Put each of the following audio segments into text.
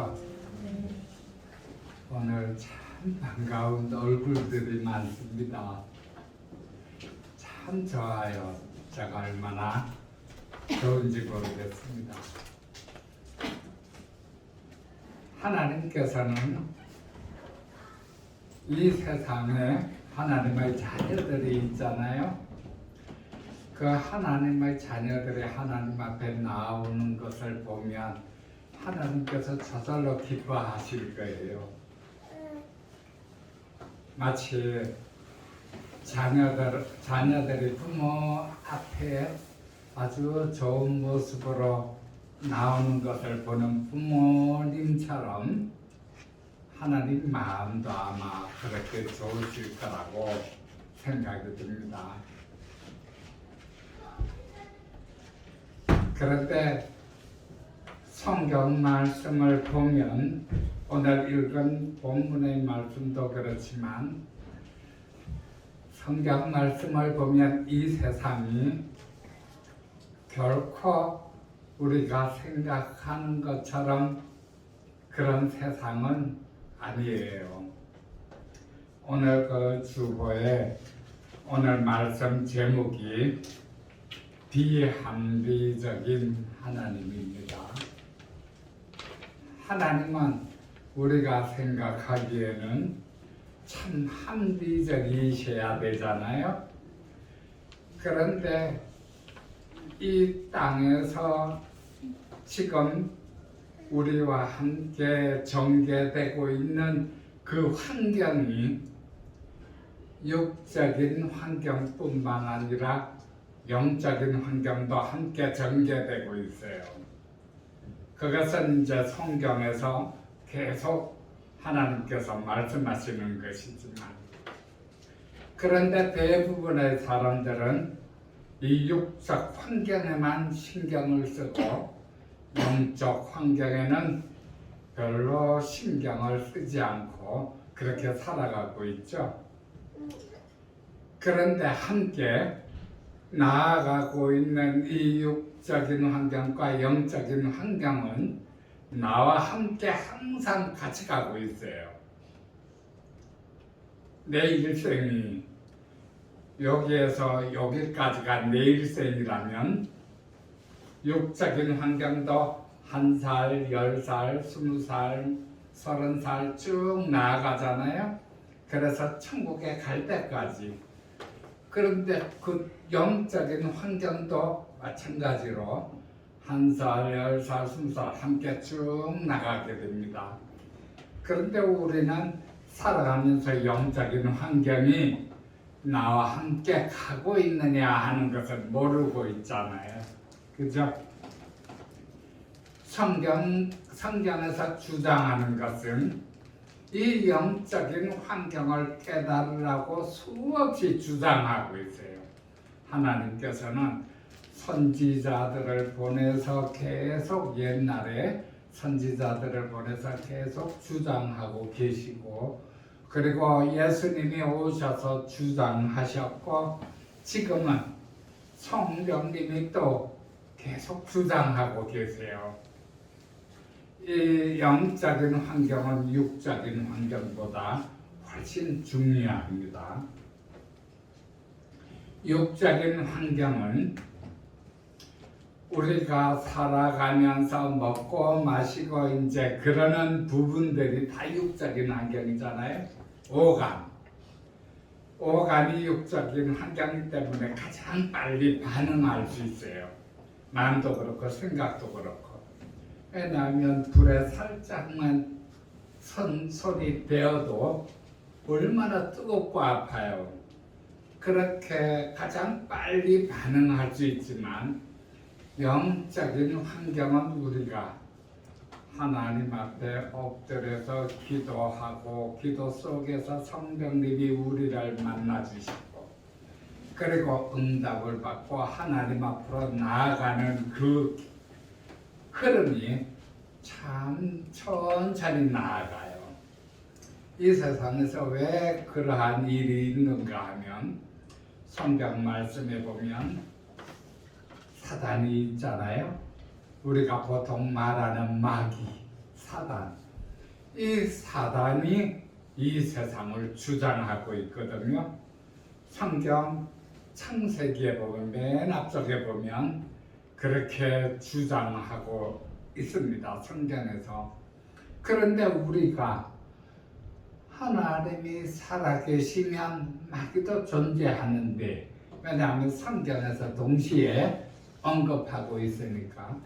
안녕하세요. 오늘 참 반가운 얼굴들이 많습니다. 참 좋아요. 제가 얼마나 좋은지 모르겠습니다. 하나님께서는 이 세상에 하나님의 자녀들이 있잖아요. 그 하나님의 자녀들이 하나님 앞에 나오는 것을 보면 하나님께서 저절로 기뻐하실 거예요. 마치 자녀들이 부모 앞에 아주 좋은 모습으로 나오는 것을 보는 부모님처럼 하나님 마음도 아마 그렇게 좋으실 거라고 생각이 듭니다. 그런데 성경 말씀을 보면 오늘 읽은 본문의 말씀도 그렇지만 성경 말씀을 보면 이 세상이 결코 우리가 생각하는 것처럼 그런 세상은 아니에요. 오늘 그 주보에 오늘 말씀 제목이 비합리적인 하나님입니다. 하나님은 우리가 생각하기에는 참 합리적이셔야 되잖아요. 그런데 이 땅에서 지금 우리와 함께 전개되고 있는 그 환경이 육적인 환경뿐만 아니라 영적인 환경도 함께 전개되고 있어요. 그것은 이제 성경에서 계속 하나님께서 말씀하시는 것이지만, 그런데 대부분의 사람들은 이 육적 환경에만 신경을 쓰고 영적 환경에는 별로 신경을 쓰지 않고 그렇게 살아가고 있죠. 그런데 함께 나아가고 있는 이 육적인 환경과 영적인 환경은 나와 함께 항상 같이 가고 있어요. 내 일생이 여기에서 여기까지가 내 일생이라면 육적인 환경도 1살, 10살, 20살, 30살 쭉 나아가잖아요. 그래서 천국에 갈 때까지. 그런데 그 영적인 환경도 마찬가지로 1살, 10살, 20살 함께 쭉 나가게 됩니다. 그런데 우리는 살아가면서 영적인 환경이 나와 함께 가고 있느냐 하는 것을 모르고 있잖아요. 그죠? 성경에서 주장하는 것은 이 영적인 환경을 깨달으라고 수없이 주장하고 있어요. 하나님께서는 선지자들을 보내서 계속 옛날에 선지자들을 보내서 계속 주장하고 계시고, 그리고 예수님이 오셔서 주장하셨고, 지금은 성령님이 또 계속 주장하고 계세요. 이 영적인 환경은 육적인 환경보다 훨씬 중요합니다. 육적인 환경은 우리가 살아가면서 먹고 마시고 이제 그러는 부분들이 다 육적인 환경이잖아요. 오감이 육적인 환경이기 때문에 가장 빨리 반응할 수 있어요. 마음도 그렇고 생각도 그렇고. 왜냐하면 불에 살짝만 손이 대어도 얼마나 뜨겁고 아파요. 그렇게 가장 빨리 반응할 수 있지만 영적인 환경은 우리가 하나님 앞에 엎드려서 기도하고 기도 속에서 성령님이 우리를 만나주시고, 그리고 응답을 받고 하나님 앞으로 나아가는 그 흐름이 참 천천히 나아가요. 이 세상에서 왜 그러한 일이 있는가 하면 성경 말씀에 보면 사단이 있잖아요. 우리가 보통 말하는 마귀, 사단. 이 사단이 이 세상을 주장하고 있거든요. 성경 창세기에 보면 맨 앞쪽에 보면 그렇게 주장하고 있습니다. 성경에서. 그런데 우리가 하나님이 살아계시면 마귀도 존재하는데, 왜냐하면 성경에서 동시에 언급하고 있으니까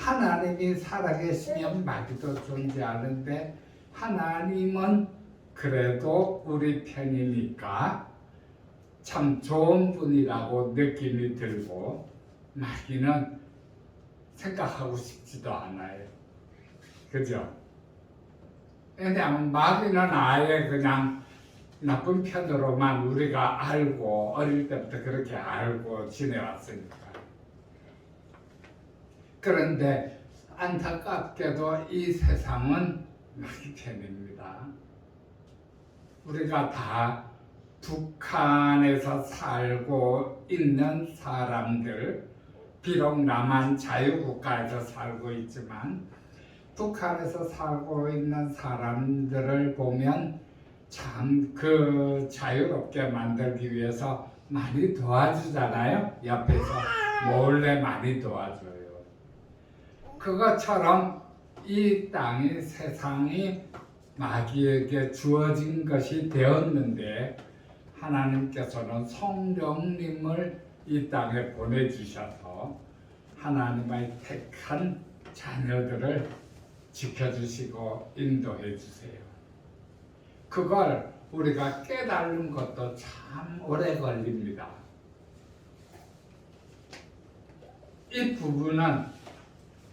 하나님이 살아계시면 마귀도 존재하는데 하나님은 그래도 우리 편이니까 참 좋은 분이라고 느낌이 들고 마귀는 생각하고 싶지도 않아요. 그죠? 왜냐하면 마귀는 아예 그냥 나쁜 편으로만 우리가 알고 어릴 때부터 그렇게 알고 지내왔으니까. 그런데 안타깝게도 이 세상은 마귀 편입니다. 우리가 다 북한에서 살고 있는 사람들, 비록 남한 자유국가에서 살고 있지만 북한에서 살고 있는 사람들을 보면 참 그 자유롭게 만들기 위해서 많이 도와주잖아요. 옆에서 몰래 많이 도와줘요. 그것처럼 이 땅이 세상이 마귀에게 주어진 것이 되었는데 하나님께서는 성령님을 이 땅에 보내주셔서 하나님의 택한 자녀들을 지켜주시고 인도해 주세요. 그걸 우리가 깨달는 것도 참 오래 걸립니다. 이 부분은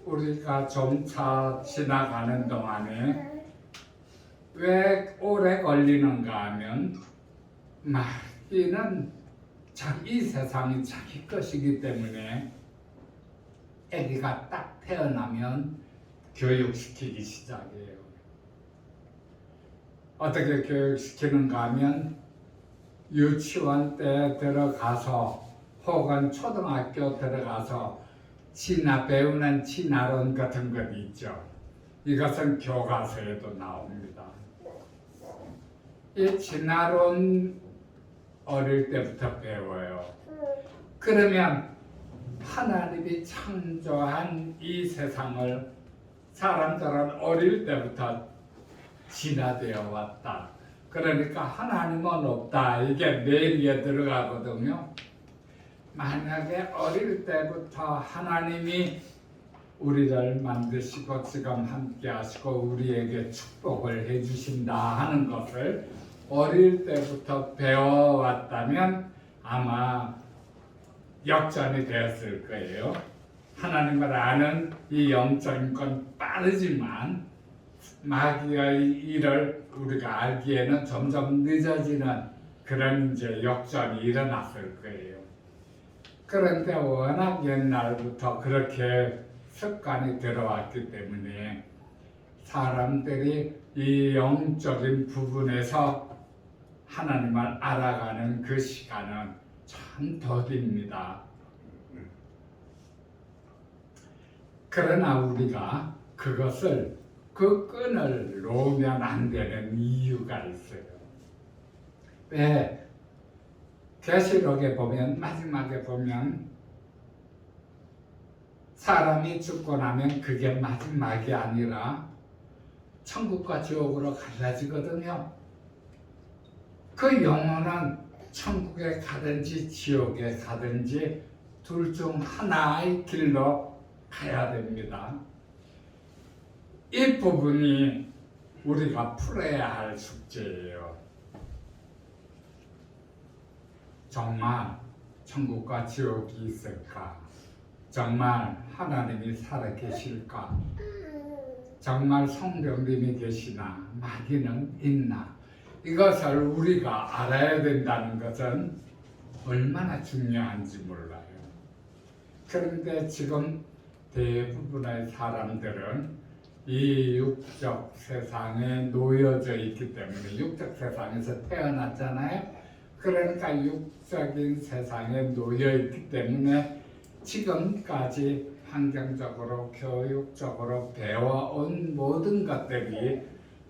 우리가 점차 지나가는 동안에 왜 오래 걸리는가 하면 마귀는 이 세상이 자기 것이기 때문에 아기가 딱 태어나면 교육시키기 시작해요. 어떻게 교육시키는가 하면 유치원 때 들어가서 혹은 초등학교 들어가서 배우는 진화론 같은 것 있죠. 이것은 교과서에도 나옵니다. 이 진화론 어릴 때부터 배워요. 그러면 하나님이 창조한 이 세상을 사람들은 어릴 때부터 진화되어 왔다. 그러니까 하나님은 없다. 이게 뇌리에 들어가거든요. 만약에 어릴 때부터 하나님이 우리를 만드시고 지금 함께 하시고 우리에게 축복을 해주신다 하는 것을 어릴 때부터 배워왔다면 아마 역전이 되었을 거예요. 하나님을 아는 이 영적인 건 빠르지만 마귀의 일을 우리가 알기에는 점점 늦어지는 그런 이제 역전이 일어났을 거예요. 그런데 워낙 옛날부터 그렇게 습관이 들어왔기 때문에 사람들이 이 영적인 부분에서 하나님을 알아가는 그 시간은 참 더딥니다. 그러나 우리가 그것을 그 끈을 놓으면 안 되는 이유가 있어요. 왜? 계시록에 보면 마지막에 보면 사람이 죽고 나면 그게 마지막이 아니라 천국과 지옥으로 갈라지거든요. 그 영혼은 천국에 가든지 지옥에 가든지 둘 중 하나의 길로 가야 됩니다. 이 부분이 우리가 풀어야 할 숙제예요. 정말 천국과 지옥이 있을까? 정말 하나님이 살아계실까? 정말 성령님이 계시나? 마귀는 있나? 이것을 우리가 알아야 된다는 것은 얼마나 중요한지 몰라요. 그런데 지금 대부분의 사람들은 이 육적 세상에 놓여져 있기 때문에 육적 세상에서 태어났잖아요. 그러니까 육적인 세상에 놓여 있기 때문에 지금까지 환경적으로 교육적으로 배워온 모든 것들이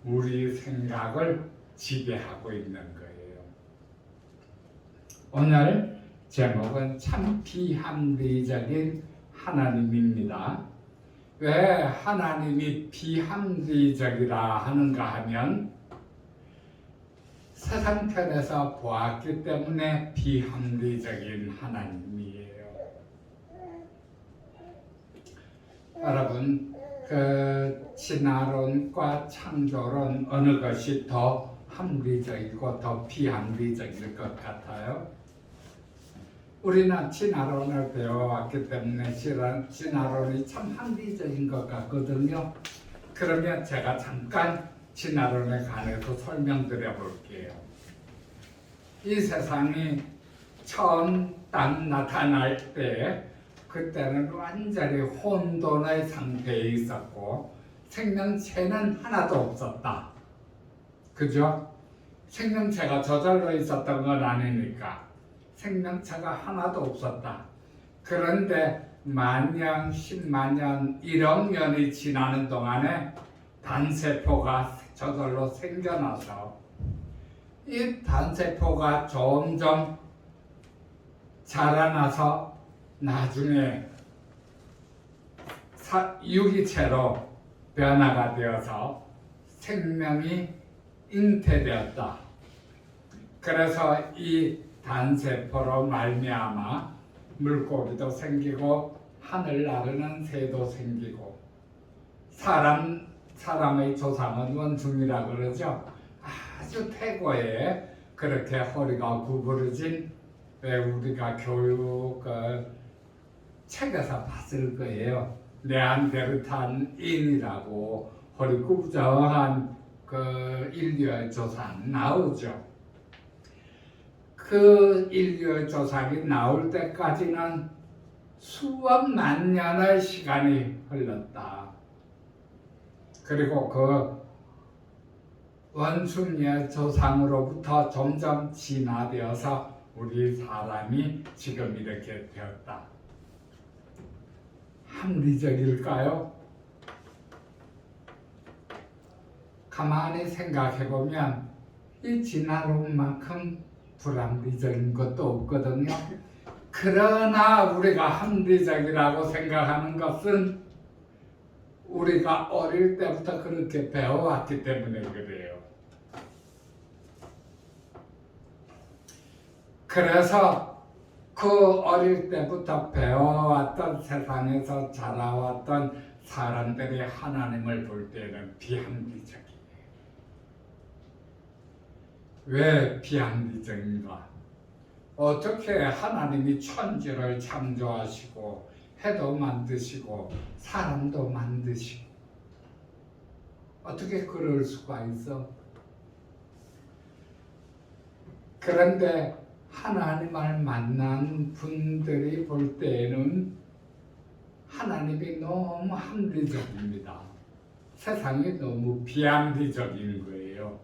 우리 생각을 지배하고 있는 거예요. 오늘 제목은 참 비합리적인 하나님입니다. 왜 하나님이 비합리적이라 하는가 하면 세상편에서 보았기 때문에 비합리적인 하나님이에요. 여러분, 그 진화론과 창조론 어느 것이 더 합리적이고 더 비합리적일 것 같아요? 우리는 진화론을 배워왔기 때문에 진화론이 참 합리적인 것 같거든요. 그러면 제가 잠깐 진화론에 관해서 설명드려 볼게요. 이 세상이 처음 딱 나타날 때 그때는 완전히 혼돈의 상태에 있었고 생명체는 하나도 없었다. 그죠? 생명체가 저절로 있었던 건 아니니까 생명체가 하나도 없었다. 그런데 만년, 10만년, 1억 년이 지나는 동안에 단세포가 저절로 생겨나서 이 단세포가 점점 자라나서 나중에 유기체로 변화가 되어서 생명이 잉태되었다. 그래서 이 단세포로 말미암아 물고기도 생기고 하늘 나르는 새도 생기고 사람의 조상은 원숭이라 그러죠. 아주 태고에 그렇게 허리가 구부러진, 왜 우리가 교육 책에서 봤을 거예요. 네안데르탈인이라고 허리 구부정한 그 인류의 조상 나오죠. 그 인류의 조상이 나올 때까지는 수억만 년의 시간이 흘렀다. 그리고 그 원숭이의 조상으로부터 점점 진화되어서 우리 사람이 지금 이렇게 되었다. 합리적일까요? 가만히 생각해보면 이 진화론만큼 불합리적인 것도 없거든요. 그러나 우리가 합리적이라고 생각하는 것은 우리가 어릴 때부터 그렇게 배워왔기 때문에 그래요. 그래서 그 어릴 때부터 배워왔던, 세상에서 자라왔던 사람들이 하나님을 볼 때는 비합리적이에요. 왜 비합리적인가? 어떻게 하나님이 천지를 창조하시고 해도 만드시고 사람도 만드시고 어떻게 그럴 수가 있어? 그런데 하나님을 만난 분들이 볼 때에는 하나님이 너무 합리적입니다. 세상이 너무 비합리적인 거예요.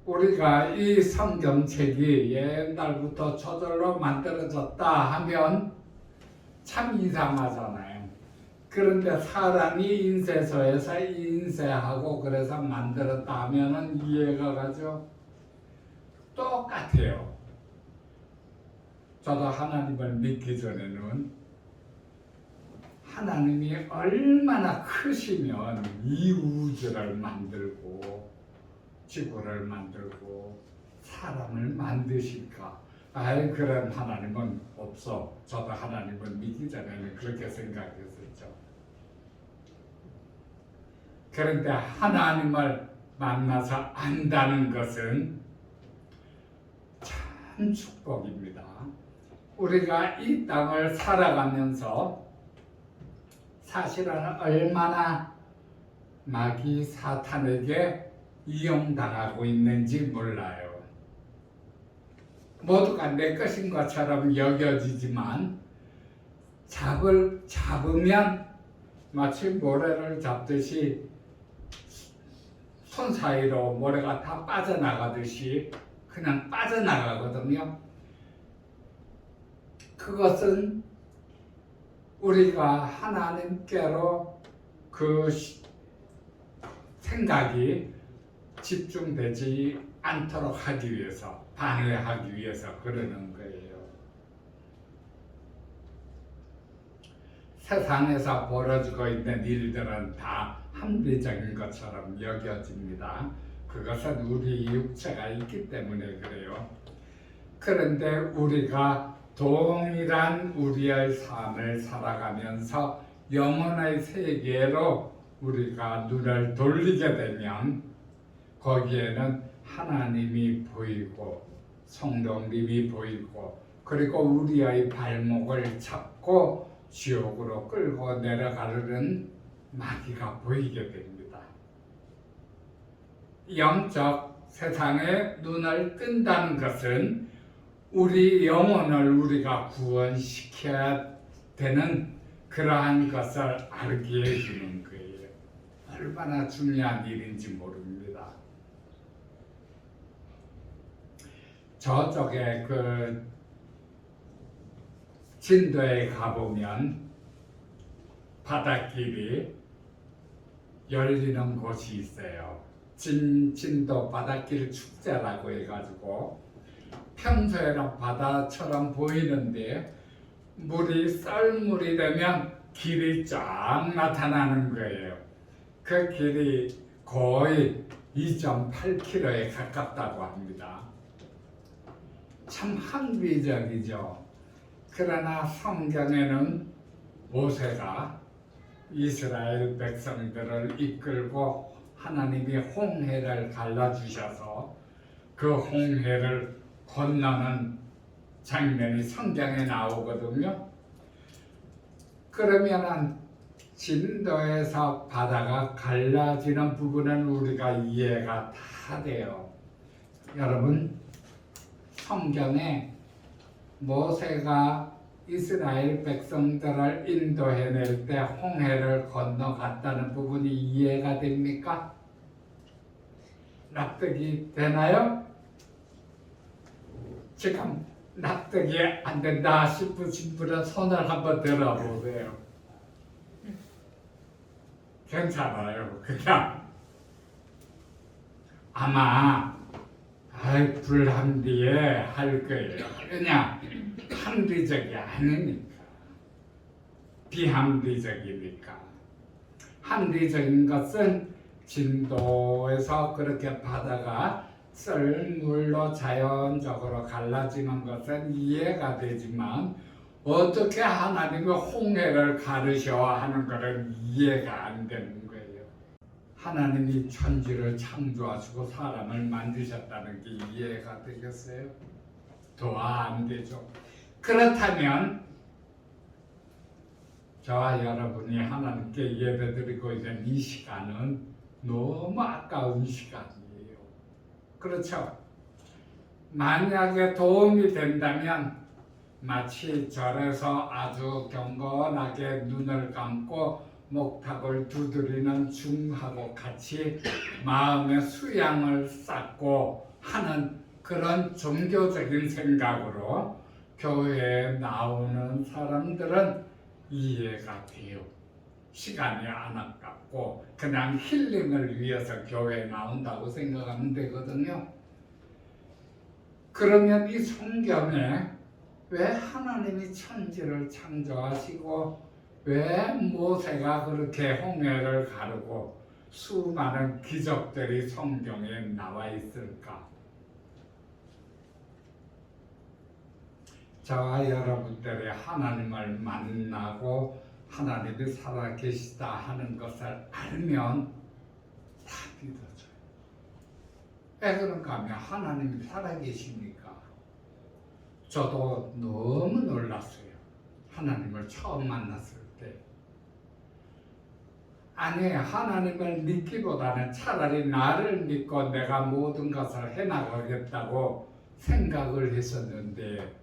우리가 이 성경책이 옛날부터 저절로 만들어졌다 하면 참 이상하잖아요. 그런데 사람이 인쇄소에서 인쇄하고 그래서 만들었다 하면은 이해가 가죠. 똑같아요. 저도 하나님을 믿기 전에는 하나님이 얼마나 크시면 이 우주를 만들고 지구를 만들고 사람을 만드실까? 아예 그런 하나님은 없어. 저도 하나님을 믿기 전에는 그렇게 생각했었죠. 그런데 하나님을 만나서 안다는 것은 참 축복입니다. 우리가 이 땅을 살아가면서 사실은 얼마나 마귀 사탄에게 이용당하고 있는지 몰라요. 모두가 내 것인 것처럼 여겨지지만 잡으면 마치 모래를 잡듯이 손 사이로 모래가 다 빠져나가듯이 그냥 빠져나가거든요. 그것은 우리가 하나님께로 그 생각이 집중되지 않도록 하기 위해서, 방해하기 위해서 그러는 거예요. 세상에서 벌어지고 있는 일들은 다 합리적인 것처럼 여겨집니다. 그것은 우리 육체가 있기 때문에 그래요. 그런데 우리가 동일한 우리의 삶을 살아가면서 영혼의 세계로 우리가 눈을 돌리게 되면 거기에는 하나님이 보이고 성령님이 보이고 그리고 우리의 발목을 잡고 지옥으로 끌고 내려가려는 마귀가 보이게 됩니다. 영적 세상에 눈을 뜬다는 것은 우리 영혼을 우리가 구원시켜야 되는 그러한 것을 알게 해주는 거예요. 얼마나 중요한 일인지 모릅니다. 저쪽에 그 진도에 가보면 바닷길이 열리는 곳이 있어요. 진도 바닷길 축제라고 해가지고 평소에는 바다처럼 보이는데 물이 썰물이 되면 길이 쫙 나타나는 거예요. 그 길이 거의 2.8km에 가깝다고 합니다. 참 합리적이죠. 그러나 성경에는 모세가 이스라엘 백성들을 이끌고 하나님이 홍해를 갈라주셔서 그 홍해를 건너는 장면이 성경에 나오거든요. 그러면은 진도에서 바다가 갈라지는 부분은 우리가 이해가 다 돼요. 여러분, 성경에 모세가 이스라엘 백성들을 인도해낼 때 홍해를 건너갔다는 부분이 이해가 됩니까? 납득이 되나요? 지금 납득이 안 된다 싶으신 분은 손을 한번 들어보세요. 괜찮아요. 그냥 아마 불합리해 할 거예요. 그냥 합리적이 아니니까. 비합리적이니까. 합리적인 것은 진도에서 그렇게 바다가 썰물로 자연적으로 갈라지는 것은 이해가 되지만 어떻게 하나님이 홍해를 가르셔 하는 것은 이해가 안 되는 거예요. 하나님이 천지를 창조하시고 사람을 만드셨다는 게 이해가 되겠어요? 더 안 되죠. 그렇다면 저와 여러분이 하나님께 예배드리고 있는 이 시간은 너무 아까운 시간이에요. 그렇죠? 만약에 도움이 된다면 마치 절에서 아주 경건하게 눈을 감고 목탁을 두드리는 중하고 같이 마음의 수양을 쌓고 하는 그런 종교적인 생각으로 교회에 나오는 사람들은 이해가 돼요. 시간이 안 아깝고 그냥 힐링을 위해서 교회에 나온다고 생각하면 되거든요. 그러면 이 성경에 왜 하나님이 천지를 창조하시고 왜 모세가 그렇게 홍해를 가르고 수많은 기적들이 성경에 나와 있을까? 저와 여러분들이 하나님을 만나고 하나님이 살아계시다 하는 것을 알면 다 믿어져요. 왜 그런가 하면 하나님이 살아계시니까. 저도 너무 놀랐어요. 하나님을 처음 만났을 때. 아니, 하나님을 믿기보다는 차라리 나를 믿고 내가 모든 것을 해나가겠다고 생각을 했었는데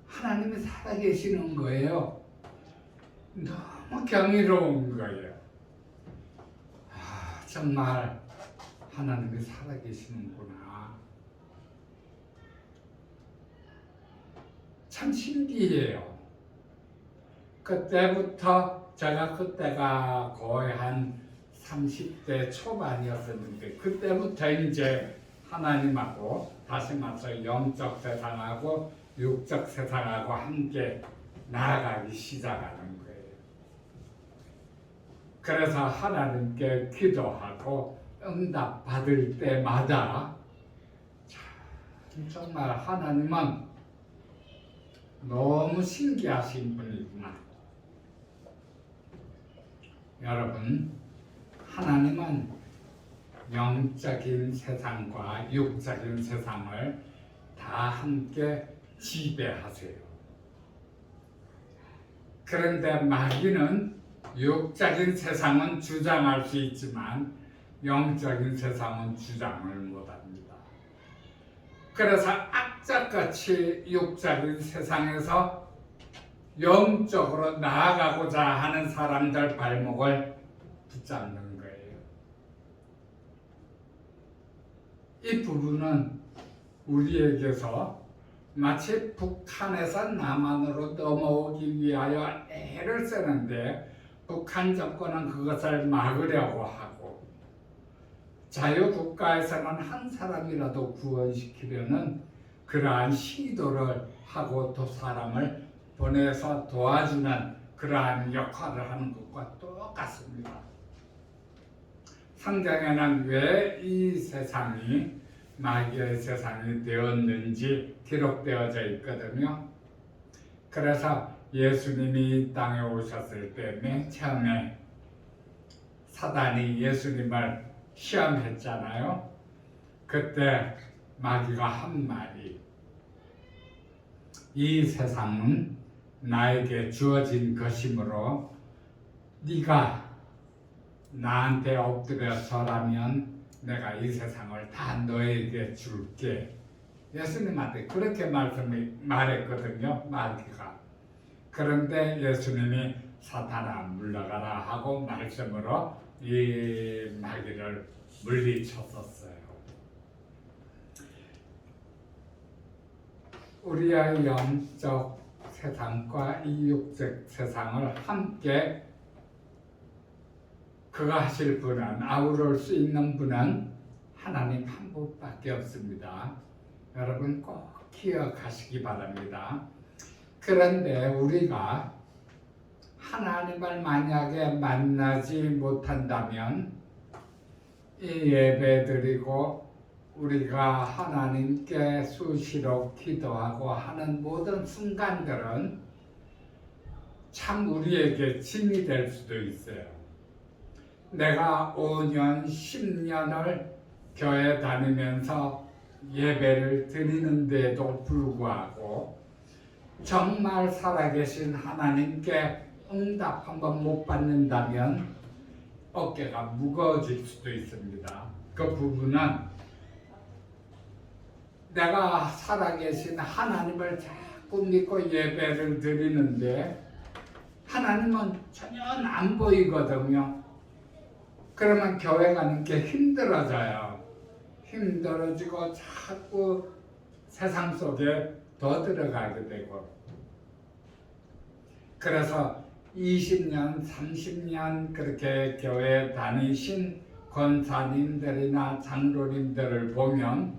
하나님이 살아계시는 거예요. 너무 경이로운 거예요. 정말 하나님이 살아계시는구나. 참 신기해요. 그때부터 제가 그때가 거의 한 30대 초반이었었는데 그때부터 이제 하나님하고 다시 말해서 영적 세상하고 육적 세상하고 함께 나아가기 시작하는 거예요. 그래서 하나님께 기도하고 응답 받을 때마다 정말 하나님은 너무 신기하신 분이구나. 여러분, 하나님은 영적인 세상과 육적인 세상을 다 함께 지배하세요. 그런데 마귀는 육적인 세상은 주장할 수 있지만 영적인 세상은 주장을 못합니다. 그래서 악착같이 육적인 세상에서 영적으로 나아가고자 하는 사람들 발목을 붙잡는 거예요. 이 부분은 우리에게서 마치 북한에서 남한으로 넘어오기 위하여 애를 쓰는데 북한 정권은 그것을 막으려고 하고 자유국가에서는 한 사람이라도 구원시키려는 그러한 시도를 하고 또 사람을 보내서 도와주는 그러한 역할을 하는 것과 똑같습니다. 성경에는 왜 이 세상이 마귀의 세상이 되었는지 기록되어져 있거든요. 그래서 예수님이 이 땅에 오셨을 때 맨 처음에 사단이 예수님을 시험했잖아요. 그때 마귀가 한 말이 이 세상은 나에게 주어진 것이므로 네가 나한테 엎드려 절하면 내가 이 세상을 다 너에게 줄게. 예수님한테 그렇게 말했거든요. 마귀가. 그런데 예수님이 사탄아 물러가라 하고 말씀으로 이 마귀를 물리쳤었어요. 우리의 영적 세상과 이 육적 세상을 함께 그가 하실 분은 아우를 수 있는 분은 하나님 한 분밖에 없습니다. 여러분 꼭 기억하시기 바랍니다. 그런데 우리가 하나님을 만약에 만나지 못한다면 이 예배드리고 우리가 하나님께 수시로 기도하고 하는 모든 순간들은 참 우리에게 짐이 될 수도 있어요. 내가 5년, 10년을 교회 다니면서 예배를 드리는데도 불구하고 정말 살아계신 하나님께 응답 한번 못 받는다면 어깨가 무거워질 수도 있습니다. 그 부분은 내가 살아계신 하나님을 자꾸 믿고 예배를 드리는데 하나님은 전혀 안 보이거든요. 그러면 교회 가는 게 힘들어져요. 힘들어지고 자꾸 세상 속에 더 들어가게 되고 그래서 20년, 30년 그렇게 교회 다니신 권사님들이나 장로님들을 보면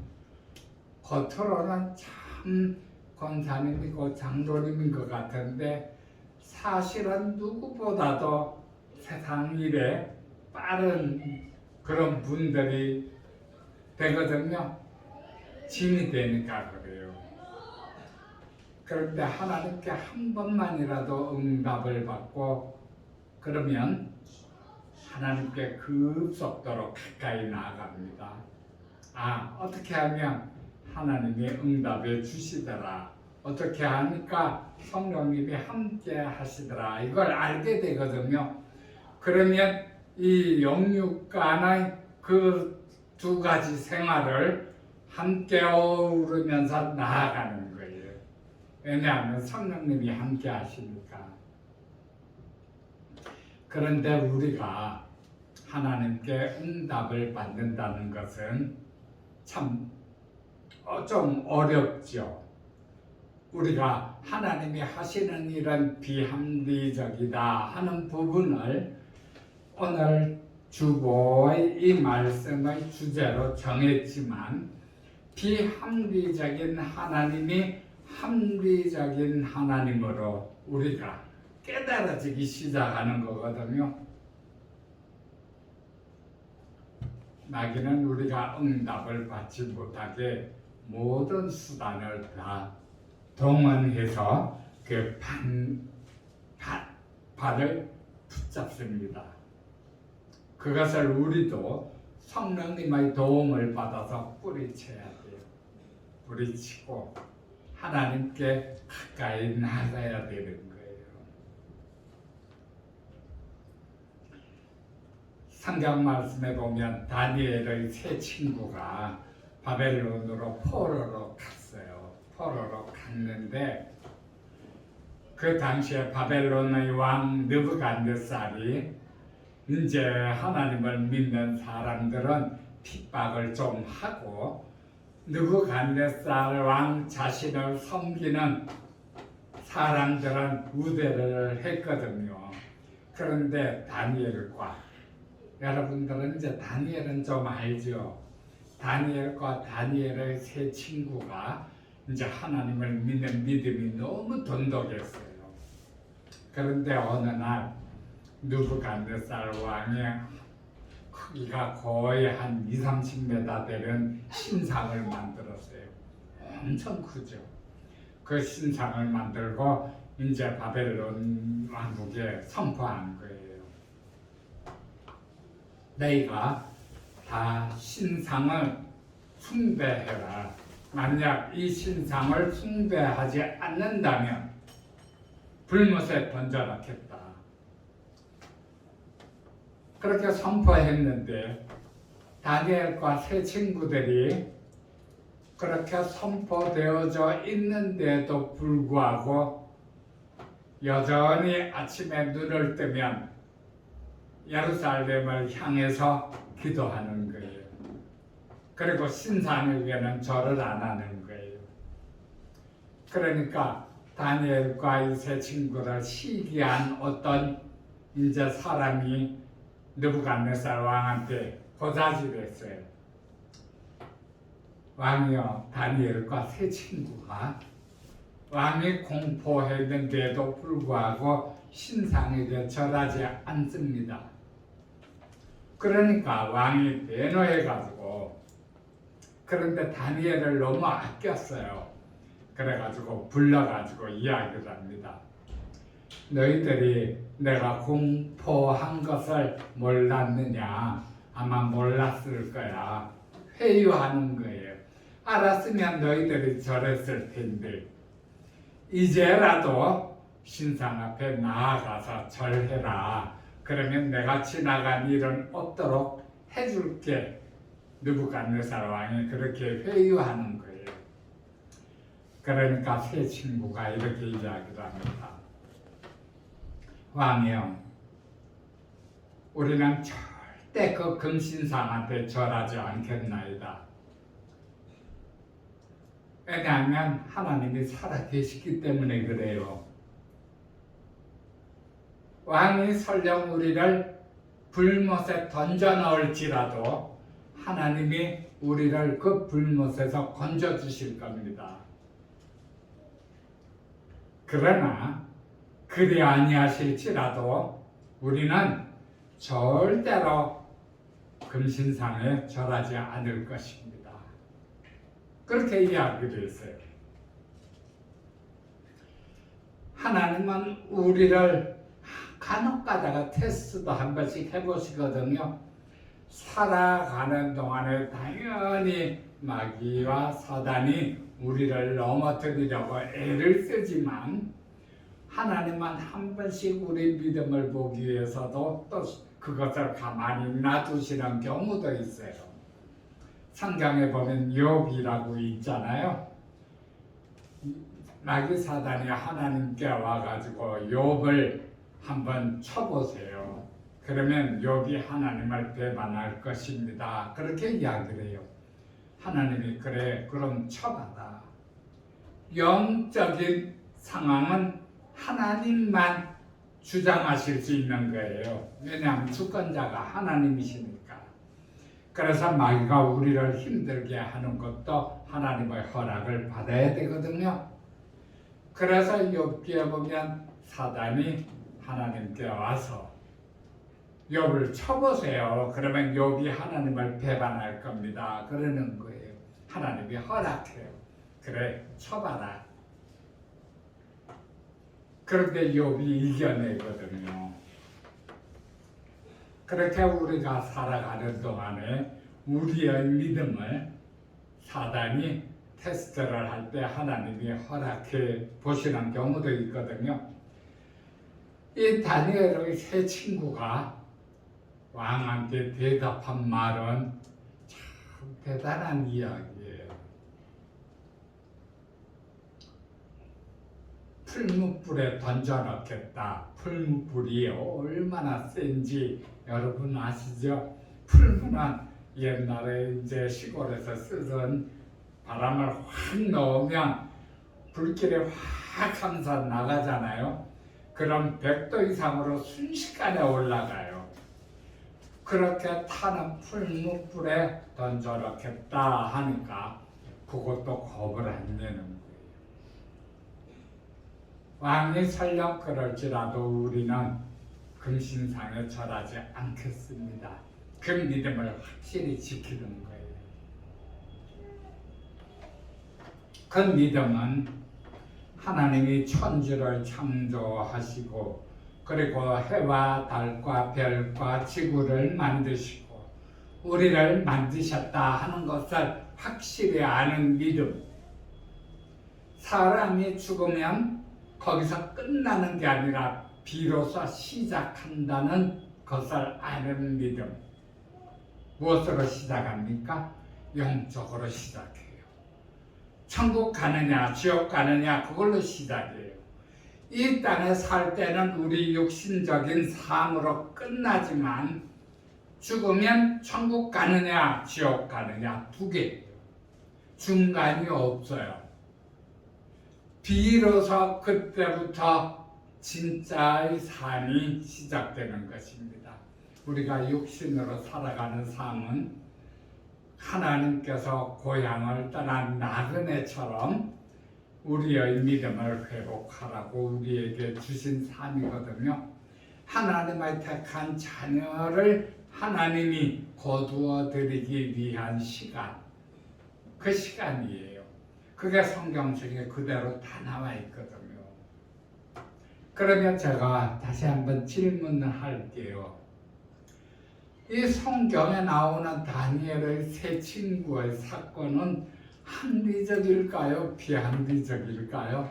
겉으로는 참 권사님이고 장로님인 것 같은데 사실은 누구보다도 세상 일에 빠른 그런 분들이 되거든요. 짐이 되니까 그래요. 그런데 하나님께 한 번만이라도 응답을 받고 그러면 하나님께 급속도로 가까이 나아갑니다. 어떻게 하면 하나님이 응답해 주시더라. 어떻게 하니까 성령님이 함께 하시더라. 이걸 알게 되거든요. 그러면 이 영육간의 그 두 가지 생활을 함께 어우르면서 나아가는 거예요. 왜냐하면 성령님이 함께 하시니까. 그런데 우리가 하나님께 응답을 받는다는 것은 참 좀 어렵죠. 우리가 하나님이 하시는 일은 비합리적이다 하는 부분을 오늘 주보의 이 말씀의 주제로 정했지만, 비합리적인 하나님이 합리적인 하나님으로 우리가 깨달아지기 시작하는 거거든요. 마귀는 우리가 응답을 받지 못하게 모든 수단을 다 동원해서 그 발을 붙잡습니다. 그것을 우리도 성령님의 도움을 받아서 뿌리쳐야 돼요. 뿌리치고 하나님께 가까이 나가야 되는 거예요. 성경 말씀에 보면 다니엘의 세 친구가 바벨론으로 포로로 갔어요. 포로로 갔는데 그 당시에 바벨론의 왕 느부갓네살이 이제 하나님을 믿는 사람들은 핍박을 좀 하고 느부갓네살 왕 자신을 섬기는 사람들은 우대를 했거든요. 그런데 다니엘과, 여러분들은 이제 다니엘은 좀 알죠? 다니엘과 다니엘의 세 친구가 이제 하나님을 믿는 믿음이 너무 돈독했어요. 그런데 어느 날 느부갓네살 왕의 크기가 거의 한 20-30m 되는 신상을 만들었어요. 엄청 크죠. 그 신상을 만들고 이제 바벨론 왕국에 선포한 거예요. 너희가 다 신상을 숭배해라. 만약 이 신상을 숭배하지 않는다면 불못에 던져놓겠다. 그렇게 선포했는데 다니엘과 세 친구들이 그렇게 선포되어져 있는데도 불구하고 여전히 아침에 눈을 뜨면 예루살렘을 향해서 기도하는 거예요. 그리고 신상에게는 절을 안 하는 거예요. 그러니까 다니엘과 이 세 친구를 시기한 어떤 이제 사람이 느부갓네살 왕한테 고자질했어요. 왕이요, 다니엘과 세 친구가 왕이 공포했는데도 불구하고 신상에게 절하지 않습니다. 그러니까 왕이 대노해가지고, 그런데 다니엘을 너무 아꼈어요. 그래가지고 불러가지고 이야기를 합니다. 너희들이 내가 공포한 것을 몰랐느냐? 아마 몰랐을 거야. 회유하는 거예요. 알았으면 너희들이 절했을 텐데 이제라도 신상 앞에 나아가서 절해라. 그러면 내가 지나간 일은 없도록 해줄게. 느부갓네살 왕이 그렇게 회유하는 거예요. 그러니까 세 친구가 이렇게 이야기를 합니다. 왕이요, 우리는 절대 그 금신상한테 절하지 않겠나이다. 왜냐하면 하나님이 살아계시기 때문에 그래요. 왕이 설령 우리를 불못에 던져 넣을지라도 하나님이 우리를 그 불못에서 건져 주실 겁니다. 그러나 그리 아니하실지라도 우리는 절대로 금신상에 절하지 않을 것입니다. 그렇게 이야기를 했어요. 하나님은 우리를 간혹 가다가 테스트도 한 번씩 해보시거든요. 살아가는 동안에 당연히 마귀와 사단이 우리를 넘어뜨리려고 애를 쓰지만 하나님은 한 번씩 우리 믿음을 보기 위해서도 또 그것을 가만히 놔두시는 경우도 있어요. 성경에 보면 욥이라고 있잖아요. 마귀 사단이 하나님께 와가지고 욥을 한번 쳐보세요. 그러면 욥이 하나님을 배반할 것입니다. 그렇게 이야기를 해요. 하나님이 그래, 그럼 쳐봐라. 영적인 상황은 하나님만 주장하실 수 있는 거예요. 왜냐하면 주권자가 하나님이시니까. 그래서 마귀가 우리를 힘들게 하는 것도 하나님의 허락을 받아야 되거든요. 그래서 욥기에 보면 사단이 하나님께 와서 욥을 쳐보세요. 그러면 욥이 하나님을 배반할 겁니다. 그러는 거예요. 하나님이 허락해요. 그래, 쳐봐라. 그런데 욥이 이겨내거든요. 그렇게 우리가 살아가는 동안에 우리의 믿음을 사단이 테스트를 할 때 하나님이 허락해 보시는 경우도 있거든요. 이 다니엘의 세 친구가 왕한테 대답한 말은 참 대단한 이야기예요. 풀무불에 던져넣겠다. 풀무불이 얼마나 센지 여러분 아시죠? 풀무는 옛날에 이제 시골에서 쓰던 바람을 확 넣으면 불길이 확 함사 나가잖아요. 그럼 100도 이상으로 순식간에 올라가요. 그렇게 타는 풀무불에 던져넣겠다 하니까 그것도 겁을 안 내는 거예요. 왕이 설령 그럴지라도 우리는 금신상에 절하지 않겠습니다. 그 믿음을 확실히 지키는 거예요. 그 믿음은 하나님이 천지를 창조하시고 그리고 해와 달과 별과 지구를 만드시고 우리를 만드셨다 하는 것을 확실히 아는 믿음. 사람이 죽으면 거기서 끝나는 게 아니라 비로소 시작한다는 것을 아는 믿음. 무엇으로 시작합니까? 영적으로 시작해요. 천국 가느냐 지옥 가느냐 그걸로 시작해요. 이 땅에 살 때는 우리 육신적인 삶으로 끝나지만 죽으면 천국 가느냐 지옥 가느냐 두 개예요. 중간이 없어요. 비로소 그때부터 진짜의 삶이 시작되는 것입니다. 우리가 육신으로 살아가는 삶은 하나님께서 고향을 떠난 나그네처럼 우리의 믿음을 회복하라고 우리에게 주신 삶이거든요. 하나님의 택한 자녀를 하나님이 거두어 드리기 위한 시간, 그 시간이에요. 그게 성경책에 그대로 다 나와 있거든요. 그러면 제가 다시 한번 질문을 할게요. 이 성경에 나오는 다니엘의 세 친구의 사건은 합리적일까요? 비합리적일까요?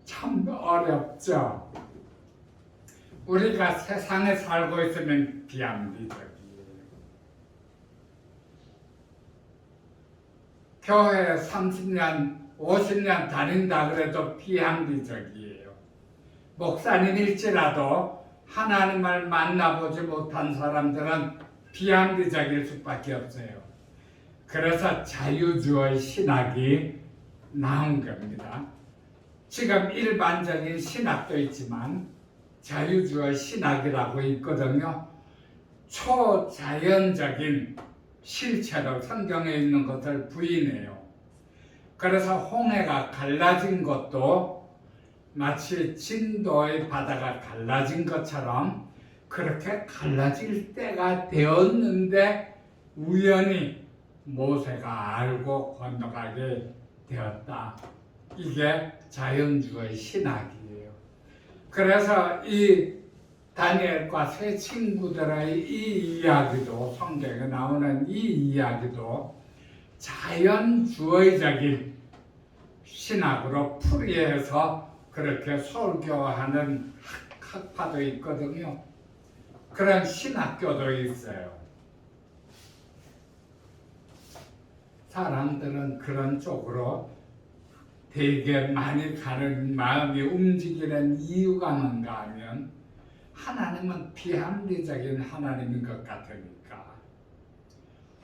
참 어렵죠. 우리가 세상에 살고 있으면 비합리적이에요. 교회에 30년, 50년 다닌다 그래도 비합리적이에요. 목사님일지라도 하나님을 만나보지 못한 사람들은 비합리적일 수밖에 없어요. 그래서 자유주의 신학이 나온 겁니다. 지금 일반적인 신학도 있지만 자유주의 신학이라고 있거든요. 초자연적인 실체로 성경에 있는 것을 부인해요. 그래서 홍해가 갈라진 것도 마치 진도의 바다가 갈라진 것처럼 그렇게 갈라질 때가 되었는데 우연히 모세가 알고 건너가게 되었다. 이게 자연주의 신학이에요. 그래서 이 다니엘과 세 친구들의 이 이야기도 성경에 나오는 이 이야기도 자연주의적인 신학으로 풀이해서 그렇게 설교하는 학파도 있거든요. 그런 신학교도 있어요. 사람들은 그런 쪽으로 되게 많이 가는 마음이 움직이는 이유가 뭔가 하면 하나님은 비합리적인 하나님인 것 같으니까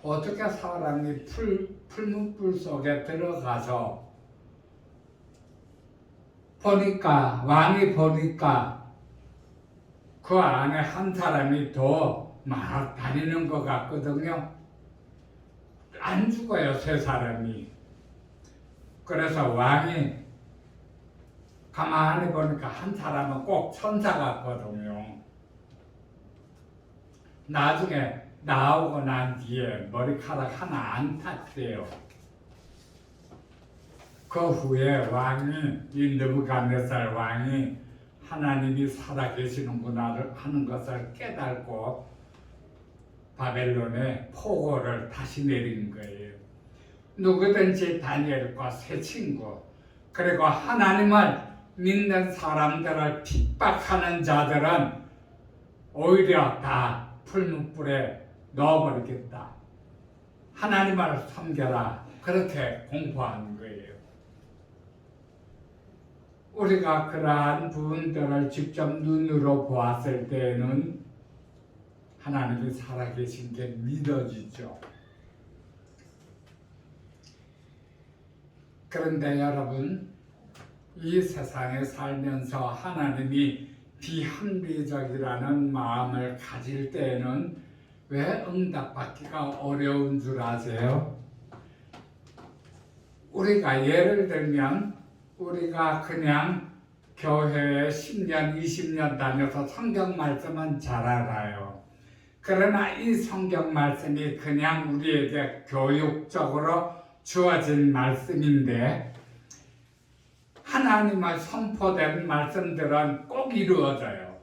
어떻게 사람이 풀무불 속에 들어가서 왕이 보니까 그 안에 한 사람이 더 막 다니는 것 같거든요. 안 죽어요, 세 사람이. 그래서 왕이 가만히 보니까 한 사람은 꼭 천사 같거든요. 나중에 나오고 난 뒤에 머리카락 하나 안 탔대요. 그 후에 이 느부갓네살 왕이 하나님이 살아계시는구나 하는 것을 깨닫고 바벨론에 포고를 다시 내린 거예요. 누구든지 다니엘과 세 친구, 그리고 하나님을 믿는 사람들을 핍박하는 자들은 오히려 다 풀무불에 넣어버리겠다. 하나님을 섬겨라. 그렇게 공포한 거예요. 우리가 그러한 부분들을 직접 눈으로 보았을 때에는 하나님이 살아계신 게 믿어지죠. 그런데 여러분, 이 세상에 살면서 하나님이 비합리적이라는 마음을 가질 때에는 왜 응답받기가 어려운 줄 아세요? 우리가 예를 들면 우리가 그냥 교회에 10년, 20년 다녀서 성경 말씀은 잘 알아요. 그러나 이 성경 말씀이 그냥 우리에게 교육적으로 주어진 말씀인데 하나님의 선포된 말씀들은 꼭 이루어져요.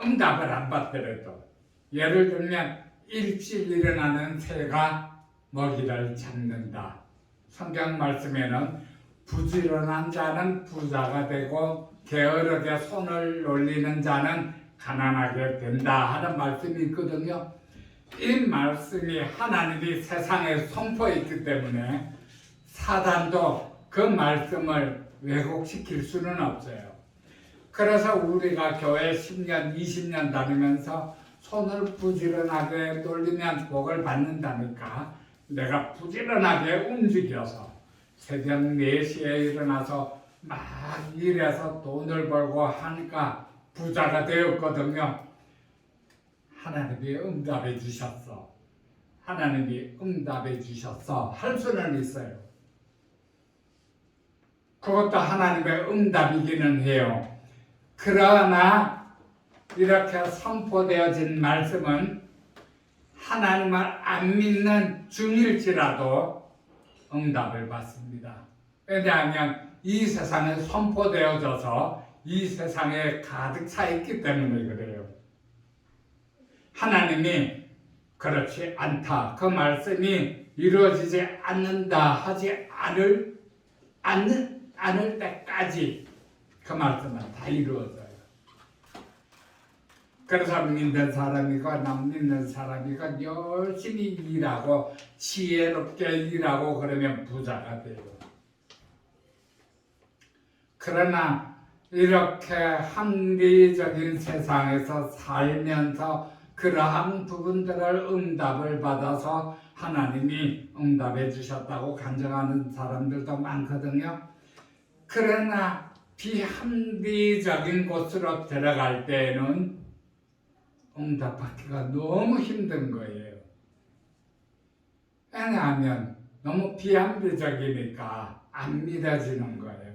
응답을 안 받더라도. 예를 들면 일찍 일어나는 새가 먹이를 잡는다. 성경 말씀에는 부지런한 자는 부자가 되고 게으르게 손을 놀리는 자는 가난하게 된다 하는 말씀이 있거든요. 이 말씀이 하나님이 세상에 선포했기 때문에 사단도 그 말씀을 왜곡시킬 수는 없어요. 그래서 우리가 교회 10년, 20년 다니면서 손을 부지런하게 놀리면 복을 받는다니까 내가 부지런하게 움직여서 새벽 4시에 일어나서 막 일해서 돈을 벌고 하니까 부자가 되었거든요. 하나님이 응답해 주셨어. 하나님이 응답해 주셨어. 할 수는 있어요. 그것도 하나님의 응답이기는 해요. 그러나 이렇게 선포되어진 말씀은 하나님을 안 믿는 중일지라도 응답을 받습니다. 왜냐하면 이 세상에 선포되어져서 이 세상에 가득 차 있기 때문에 그래요. 하나님이 그렇지 않다. 그 말씀이 이루어지지 않는다 하지 않을 때까지 그 말씀은 다 이루어져요. 그래서 믿는 사람이고 남 믿는 사람이고 열심히 일하고 지혜롭게 일하고 그러면 부자가 돼요. 그러나 이렇게 합리적인 세상에서 살면서 그러한 부분들을 응답을 받아서 하나님이 응답해 주셨다고 간증하는 사람들도 많거든요. 그러나 비합리적인 곳으로 들어갈 때에는 응답받기가 너무 힘든 거예요. 왜냐하면 너무 비합리적이니까 안 믿어지는 거예요.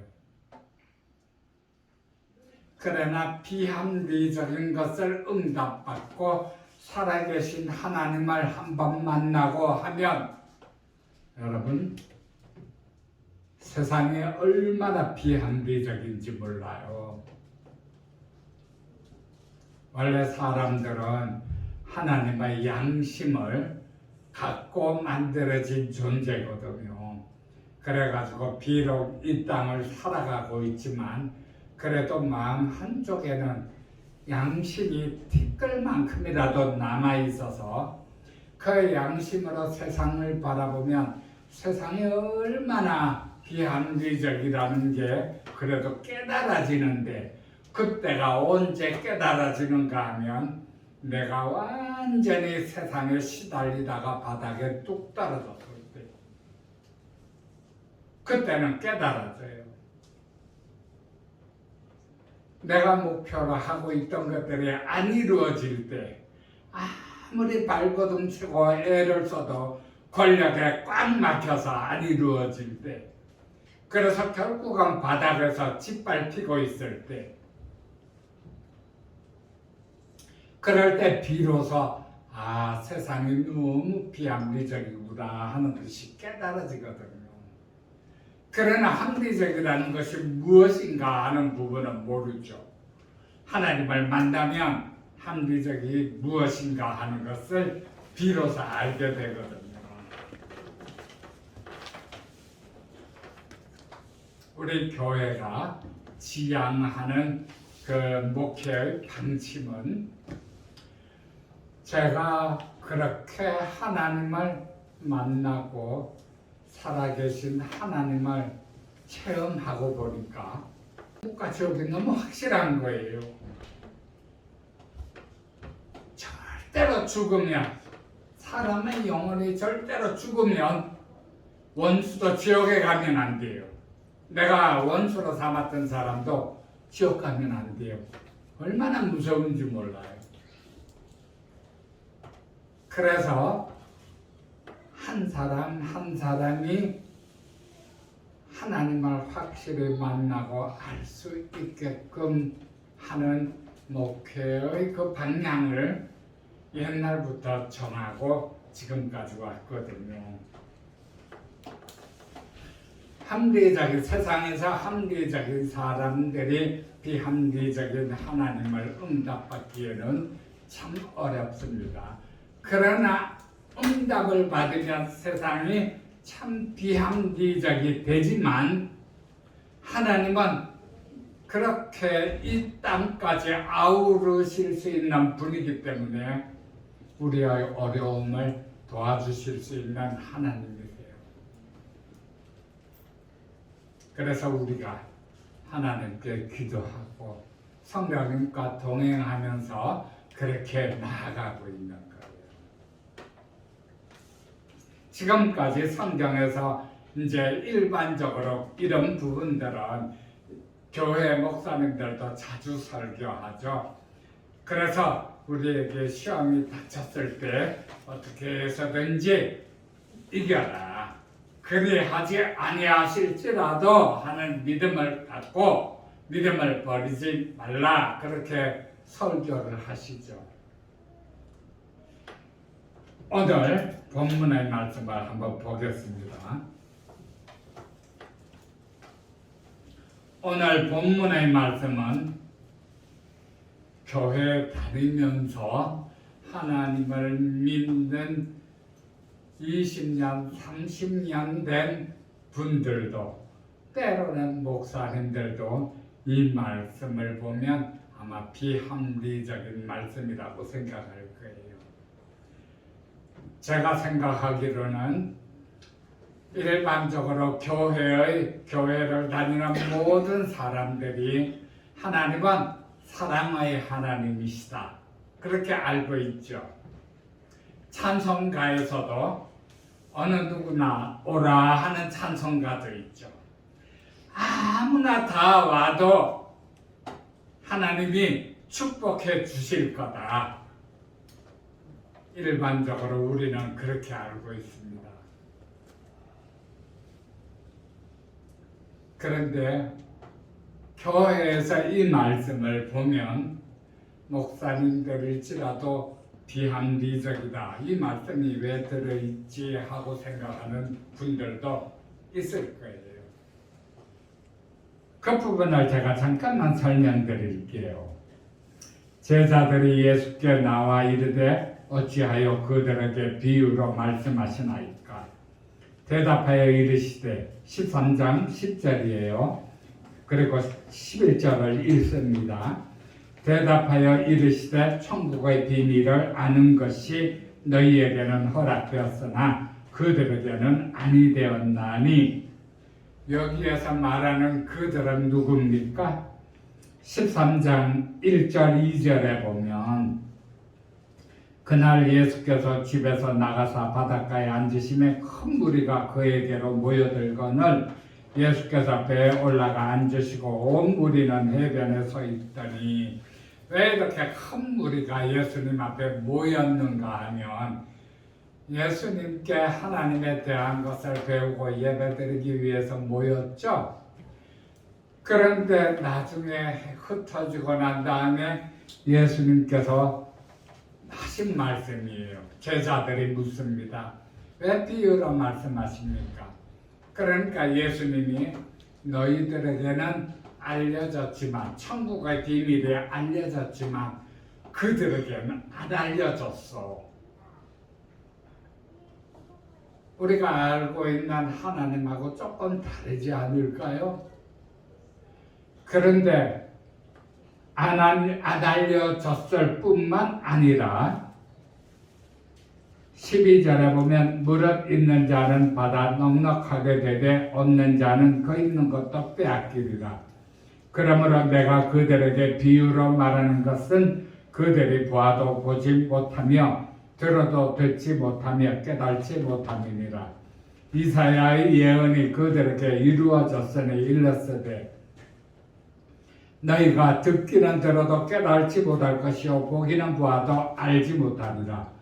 그러나 비합리적인 것을 응답받고 살아계신 하나님을 한번 만나고 하면 여러분 세상이 얼마나 비합리적인지 몰라요. 원래 사람들은 하나님의 양심을 갖고 만들어진 존재거든요. 그래가지고 비록 이 땅을 살아가고 있지만 그래도 마음 한쪽에는 양심이 티끌만큼이라도 남아있어서 그 양심으로 세상을 바라보면 세상이 얼마나 비합리적이라는 게 그래도 깨달아지는데 그때가 언제 깨달아지는가 하면 내가 완전히 세상에 시달리다가 바닥에 뚝 떨어졌을 때 그때는 깨달아져요. 내가 목표로 하고 있던 것들이 안 이루어질 때 아무리 발버둥 치고 애를 써도 권력에 꽉 막혀서 안 이루어질 때, 그래서 결국은 바닥에서 짓밟히고 있을 때, 그럴 때 비로소 세상이 너무 비합리적이구나 하는 것이 깨달아지거든요. 그러나 합리적이라는 것이 무엇인가 하는 부분은 모르죠. 하나님을 만나면 합리적이 무엇인가 하는 것을 비로소 알게 되거든요. 우리 교회가 지향하는 그 목회의 방침은 제가 그렇게 하나님을 만나고 살아계신 하나님을 체험하고 보니까 목가적이 너무 확실한 거예요. 절대로 죽으면, 사람의 영혼이 절대로 죽으면 원수도 지옥에 가면 안 돼요. 내가 원수로 삼았던 사람도 지옥 가면 안 돼요. 얼마나 무서운지 몰라요. 그래서 한 사람 한 사람이 하나님을 확실히 만나고 알 수 있게끔 하는 목회의 그 방향을 옛날부터 정하고 지금까지 왔거든요. 합리적인, 세상에서 합리적인 사람들이 비합리적인 하나님을 응답받기에는 참 어렵습니다. 그러나 응답을 받으면 세상이 참 비합리적이 되지만 하나님은 그렇게 이 땅까지 아우르실 수 있는 분이기 때문에 우리의 어려움을 도와주실 수 있는 하나님이세요. 그래서 우리가 하나님께 기도하고 성령님과 동행하면서 그렇게 나아가고 있는 거예요. 지금까지 성경에서 이제 일반적으로 이런 부분들은 교회 목사님들도 자주 설교하죠. 그래서 우리에게 시험이 닥쳤을 때 어떻게 해서든지 이겨라, 그리하지 아니하실지라도 하는 믿음을 갖고 믿음을 버리지 말라, 그렇게 설교를 하시죠. 오늘 본문의 말씀을 한번 보겠습니다. 오늘 본문의 말씀은 교회 다니면서 하나님을 믿는 20년, 30년 된 분들도, 때로는 목사님들도 이 말씀을 보면 아마 비합리적인 말씀이라고 생각할 거예요. 제가 생각하기로는 일반적으로 교회를 다니는 모든 사람들이 하나님은 사랑의 하나님이시다, 그렇게 알고 있죠. 찬송가에서도 어느 누구나 오라 하는 찬송가도 있죠. 아무나 다 와도 하나님이 축복해 주실 거다. 일반적으로 우리는 그렇게 알고 있습니다. 그런데 교회에서 이 말씀을 보면 목사님들일지라도 비합리적이다, 이 말씀이 왜 들어있지 하고 생각하는 분들도 있을 거예요. 그 부분을 제가 잠깐만 설명드릴게요. 제자들이 예수께 나와 이르되 어찌하여 그들에게 비유로 말씀하시나이까? 대답하여 이르시되, 13장 10절이에요. 그리고 11절을 읽습니다. 대답하여 이르시되 천국의 비밀을 아는 것이 너희에게는 허락되었으나 그들에게는 아니 되었나니. 여기에서 말하는 그들은 누굽니까? 13장 1절 2절에 보면 그날 예수께서 집에서 나가사 바닷가에 앉으심에 큰 무리가 그에게로 모여들거늘 예수께서 배에 올라가 앉으시고 온 무리는 해변에 서 있더니, 왜 이렇게 큰 무리가 예수님 앞에 모였는가 하면 예수님께 하나님에 대한 것을 배우고 예배드리기 위해서 모였죠. 그런데 나중에 흩어지고 난 다음에 예수님께서 하신 말씀이에요. 제자들이 묻습니다. 왜 비유로 말씀하십니까? 그러니까 예수님이 너희들에게는 알려졌지만, 천국의 비밀이 알려졌지만 그들에게는 안 알려졌어. 우리가 알고 있는 하나님하고 조금 다르지 않을까요? 그런데 안 알려졌을 뿐만 아니라 12절에 보면 무릇 있는 자는 받아 넉넉하게 되되 얻는 자는 그 있는 것도 빼앗기리라. 그러므로 내가 그들에게 비유로 말하는 것은 그들이 보아도 보지 못하며 들어도 듣지 못하며 깨달지 못함이니라. 이사야의 예언이 그들에게 이루어졌으니 일렀으되 너희가 듣기는 들어도 깨달지 못할 것이요 보기는 보아도 알지 못하리라.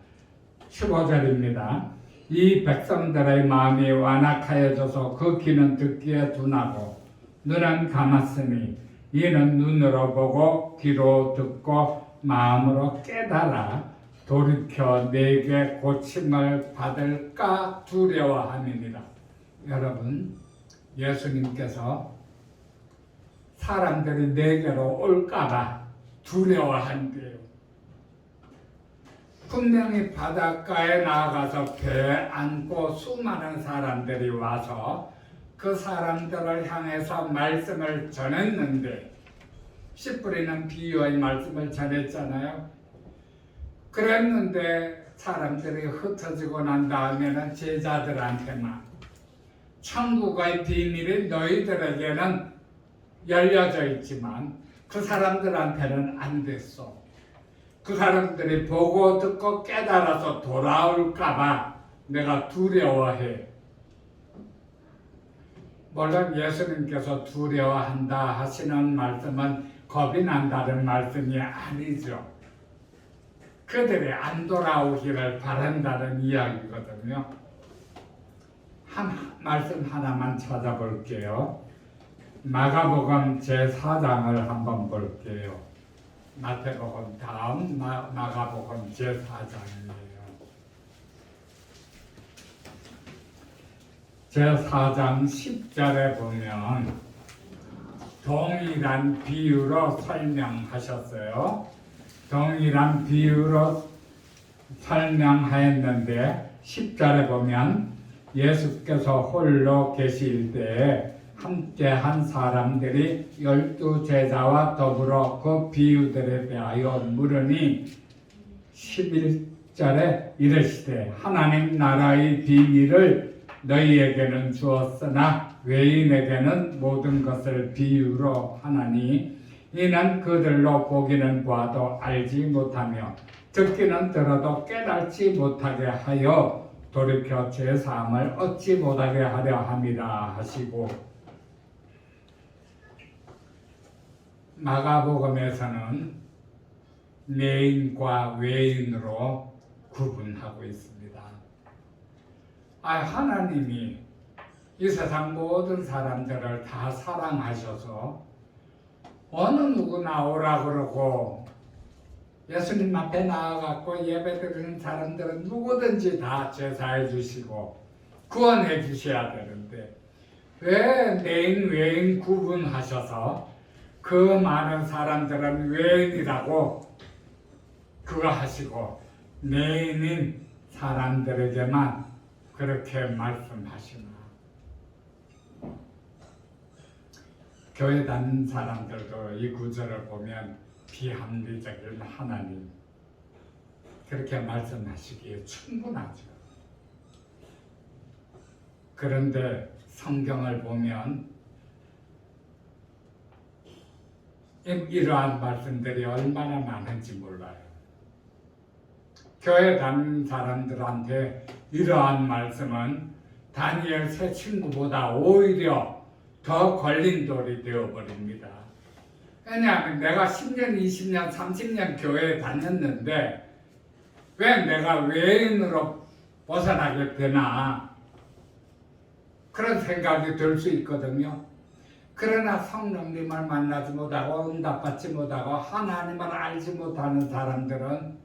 15절입니다. 이 백성들의 마음이 완악하여져서 그 귀는 듣기에 둔하고 눈은 감았으니 이는 눈으로 보고 귀로 듣고 마음으로 깨달아 돌이켜 내게 고침을 받을까 두려워함이니라. 여러분, 예수님께서 사람들이 내게로 올까봐 두려워한대요. 분명히 바닷가에 나가서 배에 앉고 수많은 사람들이 와서 그 사람들을 향해서 말씀을 전했는데, 씨 뿌리는 비유의 말씀을 전했잖아요. 그랬는데 사람들이 흩어지고 난 다음에는 제자들한테만 천국의 비밀이 너희들에게는 열려져 있지만 그 사람들한테는 안 됐어. 그 사람들이 보고 듣고 깨달아서 돌아올까봐 내가 두려워해. 물론 예수님께서 두려워한다 하시는 말씀은 겁이 난다는 말씀이 아니죠. 그들이 안 돌아오기를 바란다는 이야기거든요. 말씀 하나만 찾아볼게요. 마가복음 제4장을 한번 볼게요. 마태복음 다음 마가복음 제4장이에요. 제4장 10절에 보면 동일한 비유로 설명하셨어요. 동일한 비유로 설명하였는데 10절에 보면 예수께서 홀로 계실 때에 함께한 사람들이 12제자와 더불어 그 비유들에 대하여 물으니 11절에 이르시되 하나님 나라의 비밀을 너희에게는 주었으나 외인에게는 모든 것을 비유로 하나니 이는 그들로 보기는 보아도 알지 못하며 듣기는 들어도 깨달지 못하게 하여 돌이켜 죄사함을 얻지 못하게 하려 함이라 하시고, 마가복음에서는 내인과 외인으로 구분하고 있습니다. 하나님이 이 세상 모든 사람들을 다 사랑하셔서 어느 누구나 오라 그러고 예수님 앞에 나와갖고 예배드리는 사람들은 누구든지 다 제사해 주시고 구원해 주셔야 되는데 왜 내인 외인 구분하셔서 그 많은 사람들은 외인이라고 그거 하시고 내인인 사람들에게만 그렇게 말씀하시나? 교회 다니는 사람들도 이 구절을 보면 비합리적인 하나님 그렇게 말씀하시기에 충분하죠. 그런데 성경을 보면 이러한 말씀들이 얼마나 많은지 몰라요. 교회 다니는 사람들한테 이러한 말씀은 다니엘 새 친구보다 오히려 더 걸린 돌이 되어버립니다. 왜냐하면 내가 10년, 20년, 30년 교회에 다녔는데 왜 내가 외인으로 벗어나게 되나 그런 생각이 들 수 있거든요. 그러나 성령님을 만나지 못하고 응답받지 못하고 하나님을 알지 못하는 사람들은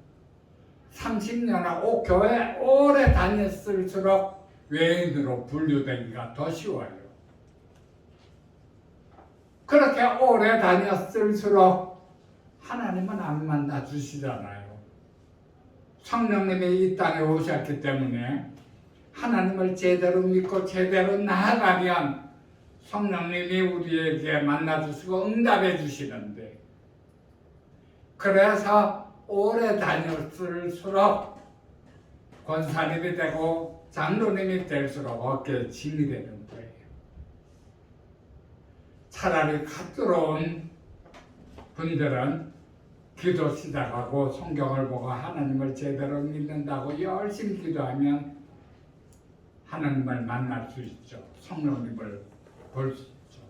30년을 교회 오래 다녔을수록 외인으로 분류되기가 더 쉬워요. 그렇게 오래 다녔을수록 하나님은 안 만나 주시잖아요. 성령님이 이 땅에 오셨기 때문에 하나님을 제대로 믿고 제대로 나아가면 성령님이 우리에게 만나 주시고 응답해 주시는데, 그래서 오래 다녔을수록 권사님이 되고 장로님이 될수록 어깨에 짐이 되는 거예요. 차라리 갓 들어온 분들은 기도 시작하고 성경을 보고 하나님을 제대로 믿는다고 열심히 기도하면 하나님을 만날 수 있죠. 성령님을 볼 수 있죠.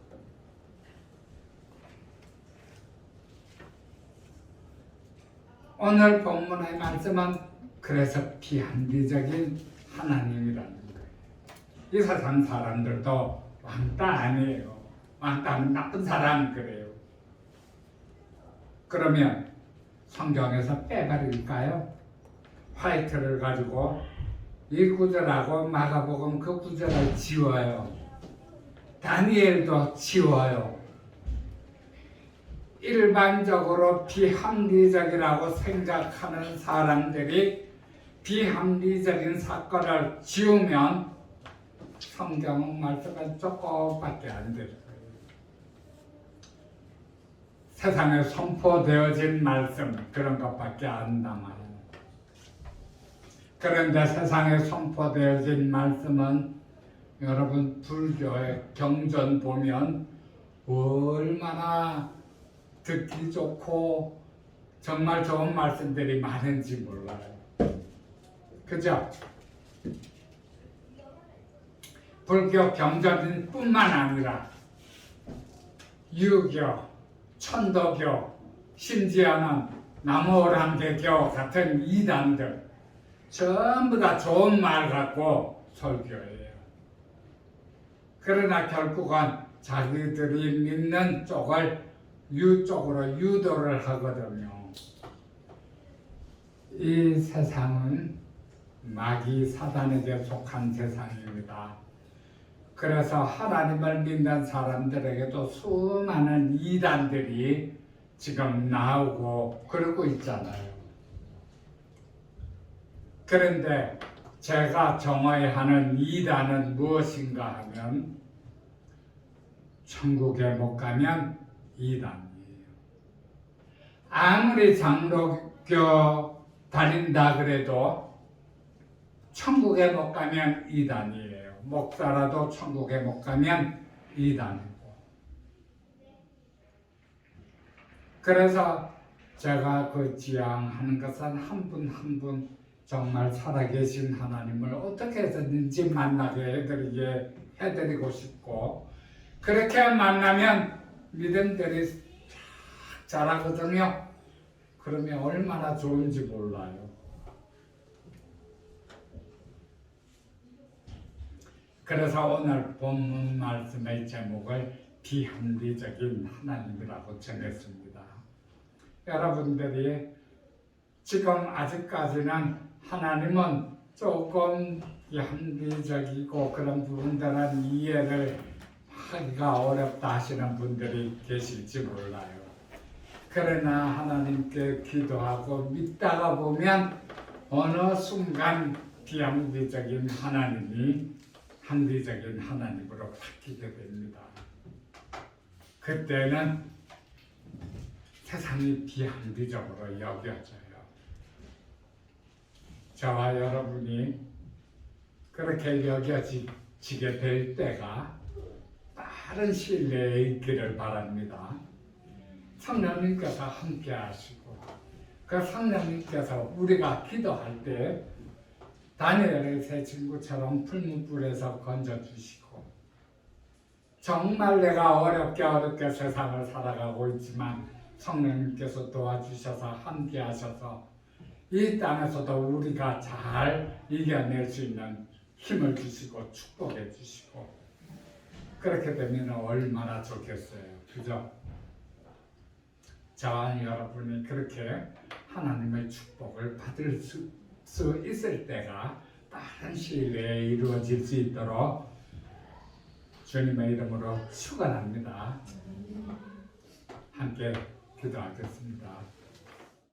오늘 본문의 말씀은 그래서 비합리적인 하나님이라는 거예요. 이 세상 사람들도 왕따 아니에요. 왕따는 나쁜 사람 그래요. 그러면 성경에서 빼버릴까요? 화이트를 가지고 이 구절하고 마가복음 그 구절을 지워요. 다니엘도 지워요. 일반적으로 비합리적이라고 생각하는 사람들이 비합리적인 사건을 지우면 성경 말씀은 조금밖에 안 돼요. 세상에 선포되어진 말씀 그런 것밖에 안 남아요. 그런데 세상에 선포되어진 말씀은 여러분 불교의 경전 보면 얼마나 듣기 좋고 정말 좋은 말씀들이 많은지 몰라요. 그죠? 불교 경전뿐만 아니라 유교, 천도교, 심지어는 남오랑개교 같은 이단들 전부 다 좋은 말 갖고 설교해요. 그러나 결국은 자기들이 믿는 쪽을 쪽으로 유도를 하거든요. 이 세상은 마귀 사단에게 속한 세상입니다. 그래서 하나님을 믿는 사람들에게도 수많은 이단들이 지금 나오고 그러고 있잖아요. 그런데 제가 정의하는 이단은 무엇인가 하면 천국에 못 가면 이단이에요. 아무리 장로교 다닌다 그래도 천국에 못 가면 이단이에요. 목사라도 천국에 못 가면 이단이고. 그래서 제가 그 지향하는 것은 한 분 한 분 정말 살아계신 하나님을 어떻게 해서든지 만나게 해드리고 싶고, 그렇게 만나면 믿음들이 자라거든요. 그러면 얼마나 좋은지 몰라요. 그래서 오늘 본문 말씀의 제목을 비합리적인 하나님이라고 정했습니다. 여러분들이 지금 아직까지는 하나님은 조금 비합리적이고 그런 부분들은 이해를 하기가 어렵다 하시는 분들이 계실지 몰라요. 그러나 하나님께 기도하고 믿다가 보면 어느 순간 비합리적인 하나님이 합리적인 하나님으로 바뀌게 됩니다. 그때는 세상이 비합리적으로 여겨져요. 저와 여러분이 그렇게 여겨지게 될 때가 빠른 시일 내에 있기를 바랍니다. 성령님께서 함께 하시고 그 성령님께서 우리가 기도할 때 다니엘의 세 친구처럼 풀무불에서 건져주시고, 정말 내가 어렵게 세상을 살아가고 있지만 성령님께서 도와주셔서 함께하셔서 이 땅에서도 우리가 잘 이겨낼 수 있는 힘을 주시고 축복해 주시고, 그렇게 되면 얼마나 좋겠어요. 그죠? 저와 여러분이 그렇게 하나님의 축복을 받을 수 있을 때가 빠른 시일 내에 이루어질 수 있도록 주님의 이름으로 축원합니다. 함께 기도하겠습니다.